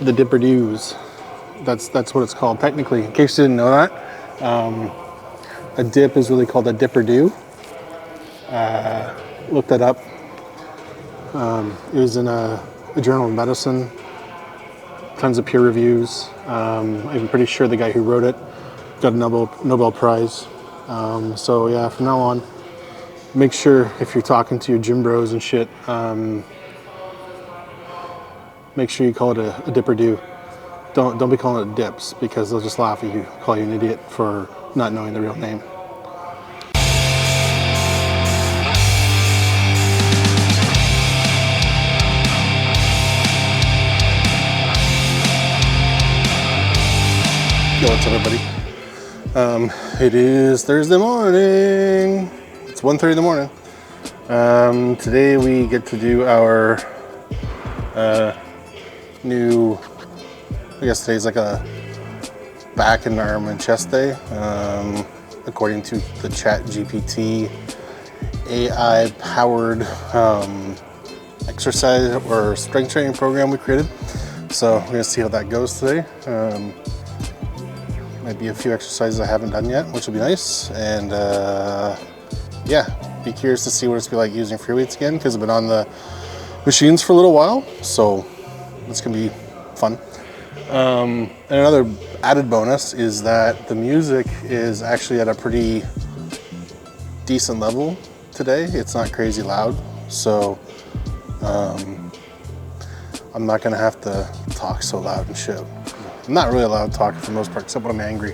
the dipper-doos. That's what it's called technically, in case you didn't know that. A dip is really called a dipper-doo. Look that up. It was in a journal of medicine. Tons of peer reviews. I'm pretty sure the guy who wrote it got a Nobel Prize. So yeah, from now on, make sure if you're talking to your gym bros and shit, make sure you call it a dipper-doo. Don't be calling it dips, because they'll just laugh at you, call you an idiot for not knowing the real name. Yo, what's up, everybody? It is Thursday morning. It's 1:30 in the morning. Today we get to do our new, I guess today's like a back and arm and chest day, according to the ChatGPT AI powered exercise or strength training program we created. So we're gonna see how that goes today. Might be a few exercises I haven't done yet, which will be nice. And yeah, be curious to see what it's be like using free weights again, because I've been on the machines for a little while, so it's gonna be fun. And another added bonus is that the music is actually at a pretty decent level today. It's not crazy loud, so I'm not gonna have to talk so loud and shit. I'm not really a loud talker for the most part, except when I'm angry.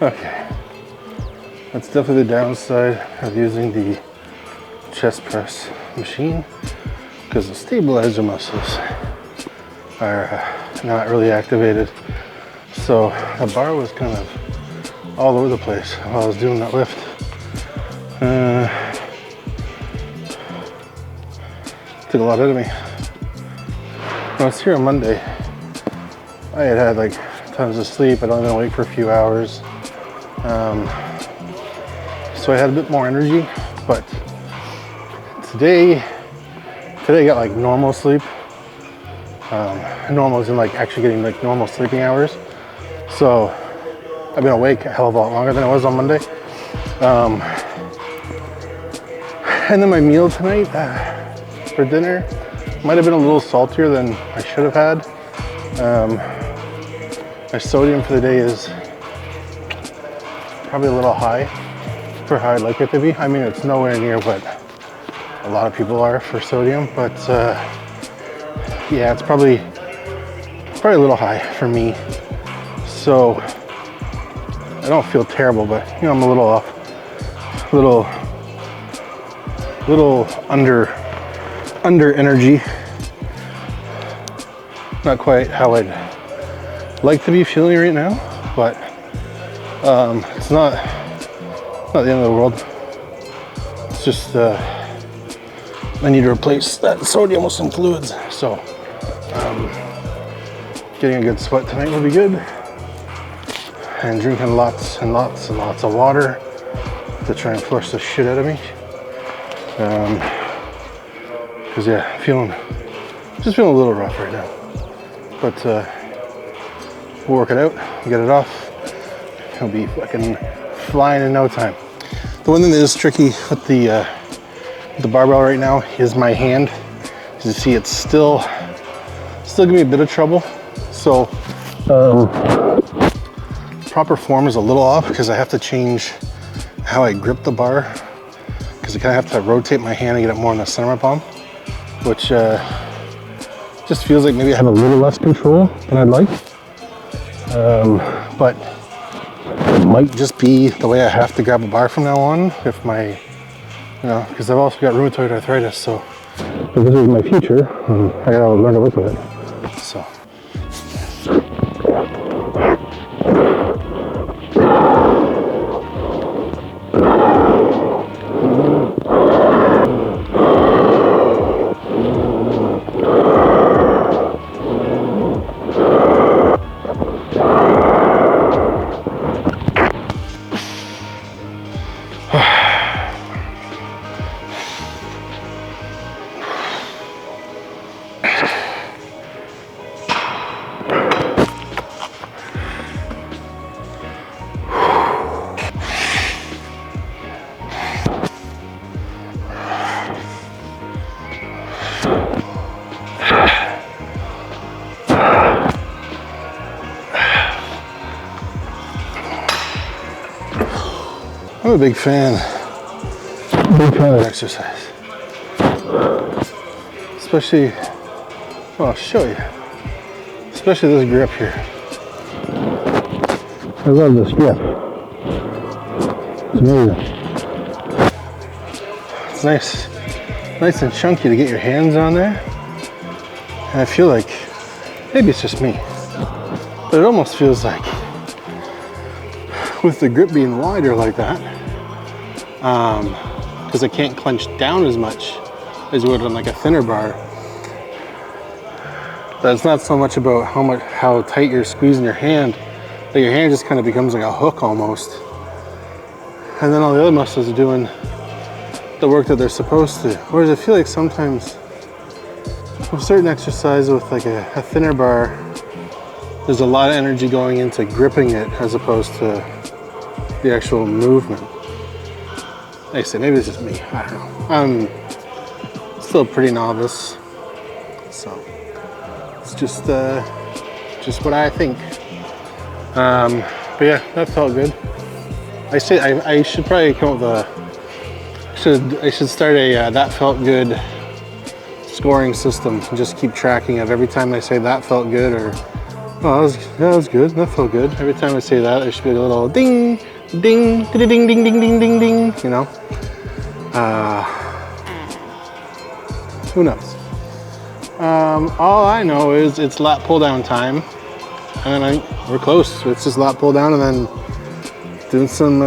Okay, that's definitely the downside of using the chest press machine, because the stabilizer muscles are not really activated. So the bar was kind of all over the place while I was doing that lift. Took a lot out of me. When I was here on Monday, I had like tons of sleep. I'd only been awake for a few hours. So I had a bit more energy, but today I got like normal sleep. Normal is in like actually getting like normal sleeping hours. So I've been awake a hell of a lot longer than I was on Monday. And then my meal tonight for dinner might have been a little saltier than I should have had. My sodium for the day is probably a little high for how I'd like it to be. I mean, it's nowhere near what a lot of people are for sodium, but yeah, it's probably a little high for me. So I don't feel terrible, but you know, I'm a little off, little under energy. Not quite how I'd like to be feeling right now, but it's not the end of the world. It's just I need to replace that sodium with some fluids. So getting a good sweat tonight will be good, and drinking lots and lots and lots of water to try and flush the shit out of me. Because yeah, just feeling a little rough right now, but we'll work it out, get it off. It'll be fucking flying in no time. The one thing that is tricky with the barbell right now is my hand. As you see, it's still giving me a bit of trouble. So proper form is a little off because I have to change how I grip the bar, because I kind of have to rotate my hand and get it more in the center of my palm, which Just feels like maybe I have a little less control than I'd like. But it might just be the way I have to grab a bar from now on if my, you know, because I've also got rheumatoid arthritis, so if this is my future, I gotta learn to work with it. So. I'm a big fan of exercise, especially, well, I'll show you, especially this grip here. I love this grip. It's amazing. It's nice and chunky to get your hands on there. And I feel like, maybe it's just me, but it almost feels like, with the grip being wider like that, because I can't clench down as much as you would on like a thinner bar. But it's not so much about how tight you're squeezing your hand, that your hand just kind of becomes like a hook almost. And then all the other muscles are doing the work that they're supposed to. Whereas I feel like sometimes with certain exercises with like a thinner bar, there's a lot of energy going into gripping it as opposed to the actual movement. Like I said, maybe it's just me, I don't know. I'm still pretty novice, so it's just what I think. But yeah, that felt good. I should probably come up with I should start a that felt good scoring system and just keep tracking of every time I say that felt good, or oh, that was good, that felt good. Every time I say that, there should be a little ding, ding, ding, ding, ding, ding, ding, ding, ding, you know? Who knows? All I know is it's lat pull down time, and then we're close. It's just lat pull down and then doing some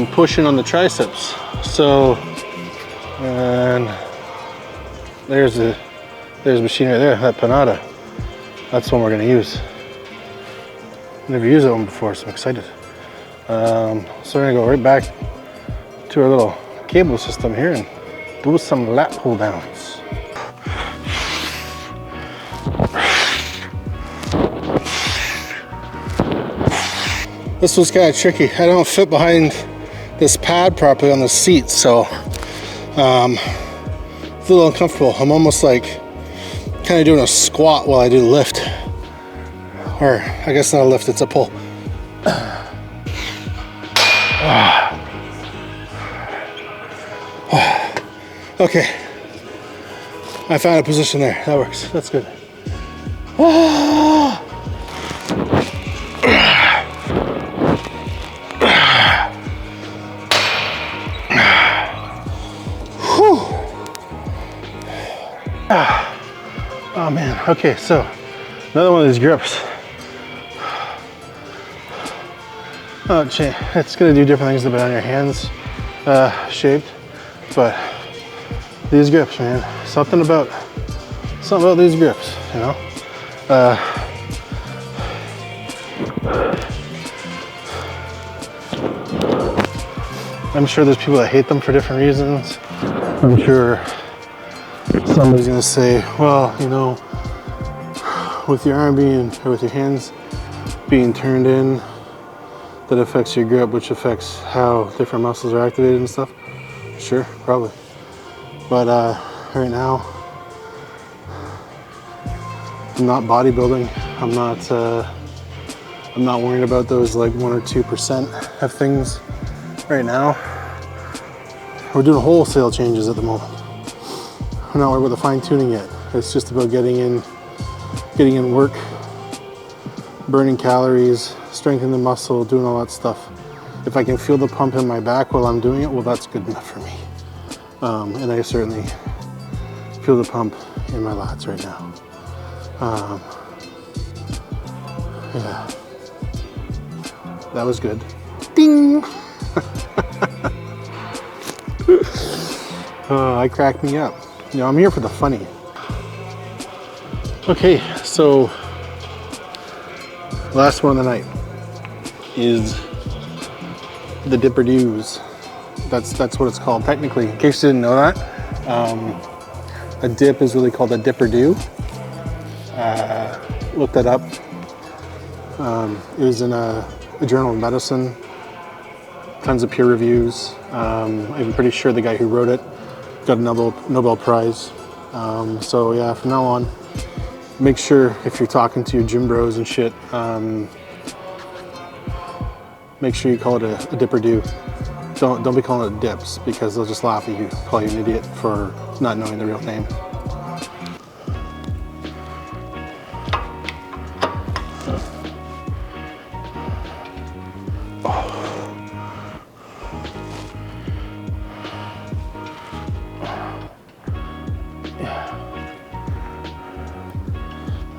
pushing on the triceps. So, and there's a machine right there, that Panada. That's the one we're gonna use. Never used that one before, so I'm excited. So we're gonna go right back to our little cable system here and do some lat pull downs. This was kind of tricky. I don't fit behind this pad properly on the seat, so it's a little uncomfortable. I'm almost like kind of doing a squat while I do the lift. Or I guess not a lift, it's a pull. Okay, I found a position there. That works. That's good. Oh man. Okay, so another one of these grips. Oh, it's gonna do different things depending on your hands shaped, but these grips, man, something about these grips, you know. I'm sure there's people that hate them for different reasons. I'm sure somebody's gonna say, well, you know, with your arm with your hands being turned in, that affects your grip, which affects how different muscles are activated and stuff. Sure, probably. But right now, I'm not bodybuilding. I'm not worrying about those like 1 or 2% of things right now. We're doing wholesale changes at the moment. I'm not worried about the fine tuning yet. It's just about getting in work, burning calories, strengthening the muscle, doing all that stuff. If I can feel the pump in my back while I'm doing it, well, that's good enough for me. And I certainly feel the pump in my lats right now. Yeah, that was good. Ding! I cracked me up. You know, I'm here for the funny. Okay, so last one of the night is the Dipper Dews. That's what it's called technically. In case you didn't know that, a dip is really called a Dipper Dew. Look that up. It was in a journal of medicine. Tons of peer reviews. I'm pretty sure the guy who wrote it got a Nobel Prize. So yeah, from now on, make sure if you're talking to your gym bros and shit, make sure you call it a Dipper Dew. Don't be calling it dips, because they'll just laugh at you, call you an idiot for not knowing the real name.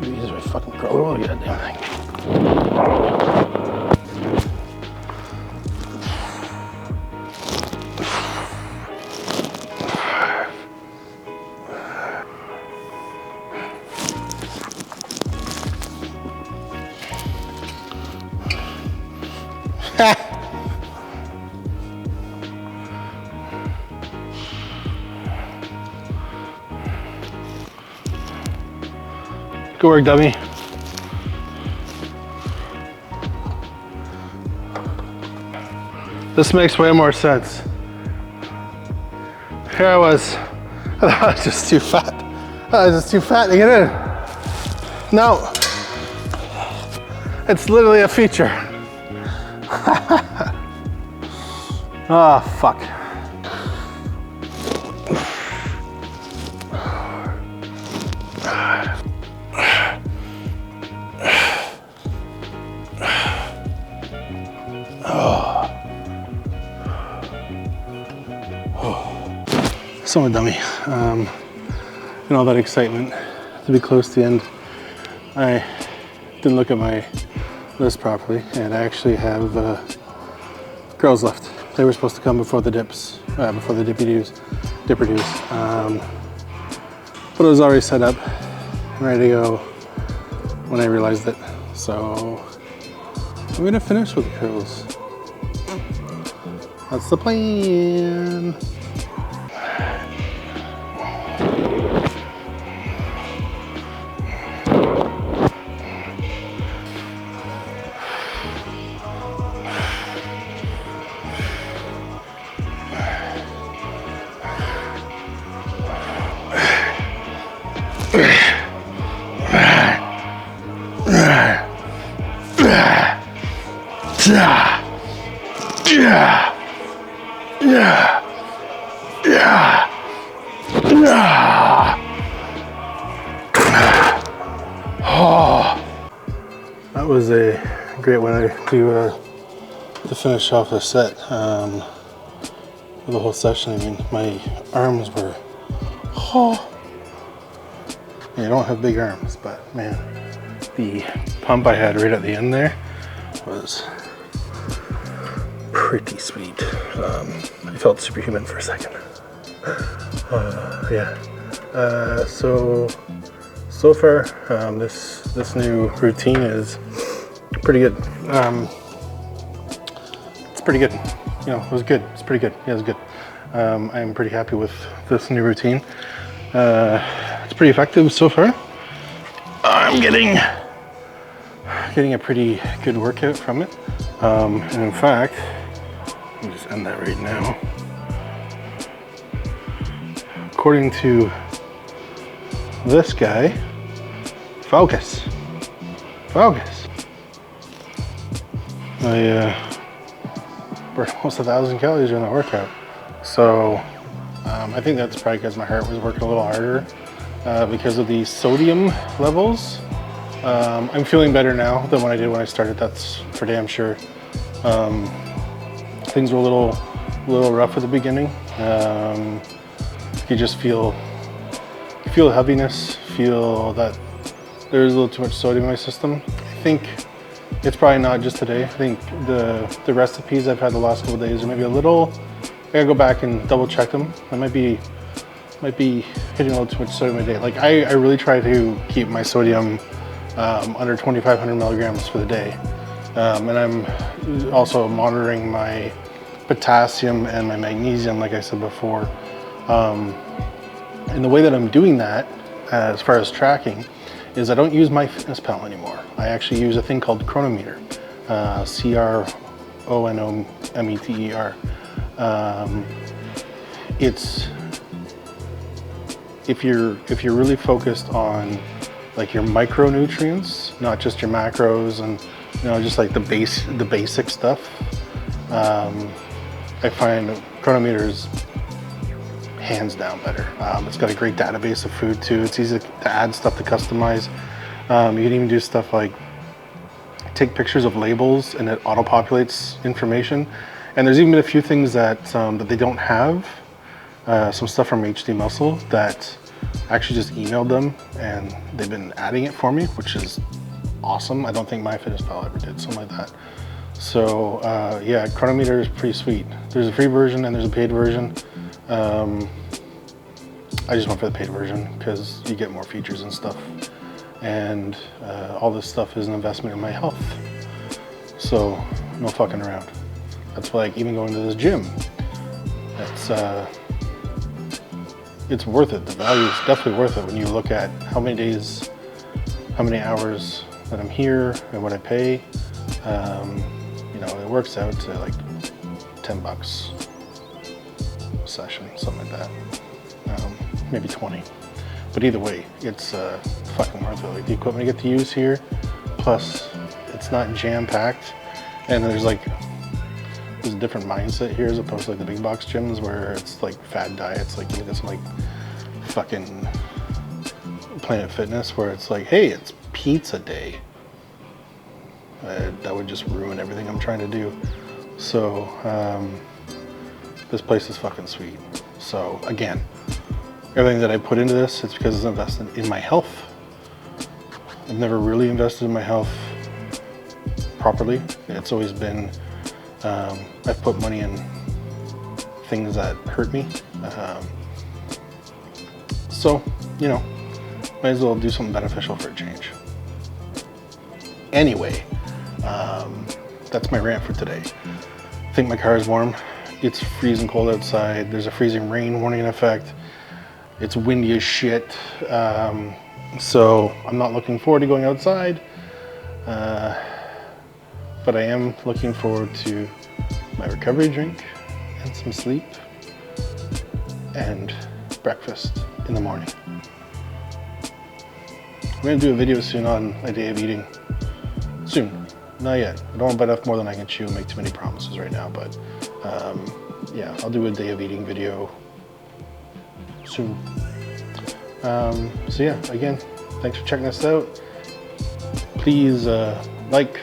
These are fucking gross. Oh, goddamn thing. Good work, dummy. This makes way more sense. Here I was just too fat. I was just too fat to get in. No, it's literally a feature. Oh, fuck. So I'm a dummy. And all that excitement to be close to the end, I didn't look at my list properly, and I actually have girls left. They were supposed to come before the dips, before the Dipper Dews. But it was already set up and ready to go when I realized it. So I'm gonna finish with the curls. That's the plan. That was a great way to finish off the set for the whole session. I mean, my arms were, I don't have big arms, but man, the pump I had right at the end there was pretty sweet. I felt superhuman for a second. Yeah. So far, this new routine is pretty good. It's pretty good. You know, it was good. It's pretty good. Yeah, it was good. I'm pretty happy with this new routine. It's pretty effective so far. I'm getting a pretty good workout from it. And in fact, let me just end that right now. According to this guy, focus. I burned almost 1,000 calories during that workout. So I think that's probably because my heart was working a little harder because of the sodium levels. I'm feeling better now than when I did when I started, that's for damn sure. Things were a little rough at the beginning. You just feel heaviness, feel that there's a little too much sodium in my system. I think it's probably not just today. I think the recipes I've had the last couple of days are maybe a little, I gotta go back and double check them. I might be hitting a little too much sodium a day. Like I really try to keep my sodium under 2,500 milligrams for the day. And I'm also monitoring my potassium and my magnesium, like I said before. And the way that I'm doing that, as far as tracking, is I don't use MyFitnessPal anymore. I actually use a thing called Chronometer, Chronometer. It's if you're really focused on like your micronutrients, not just your macros, and just like the basic stuff. I find Chronometer is hands down better. It's got a great database of food too. It's easy to add stuff to customize. You can even do stuff like take pictures of labels and it auto-populates information. And there's even been a few things that they don't have. Some stuff from HD Muscle that I actually just emailed them and they've been adding it for me, which is awesome. I don't think MyFitnessPal ever did something like that. So yeah, Chronometer is pretty sweet. There's a free version and there's a paid version. I just went for the paid version because you get more features and stuff. And all this stuff is an investment in my health. So no fucking around. That's why, like, even going to this gym, it's worth it. The value is definitely worth it when you look at how many days, how many hours that I'm here and what I pay. It works out to like $10 a session, something like that. Maybe 20. But either way, it's fucking worth it. Like the equipment I get to use here, plus it's not jam-packed, and there's a different mindset here as opposed to like the big box gyms where it's like fad diets. Like you look at some like fucking Planet Fitness where it's like, hey, it's pizza day. That would just ruin everything I'm trying to do. So this place is fucking sweet. So again, everything that I put into this, it's because it's invested in my health. I've never really invested in my health properly. It's always been, I've put money in things that hurt me. So, might as well do something beneficial for a change. Anyway, that's my rant for today. I think my car is warm. It's freezing cold outside. There's a freezing rain warning in effect. It's windy as shit. So I'm not looking forward to going outside. But I am looking forward to my recovery drink and some sleep and breakfast in the morning. I'm gonna do a video soon on a day of eating. Soon, not yet. I don't want to bite off more than I can chew and make too many promises right now, but yeah, I'll do a day of eating video soon. So yeah, again, thanks for checking us out. Please like,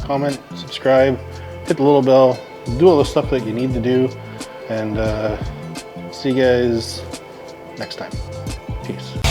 comment, subscribe, hit the little bell, do all the stuff that you need to do, and see you guys next time. Peace.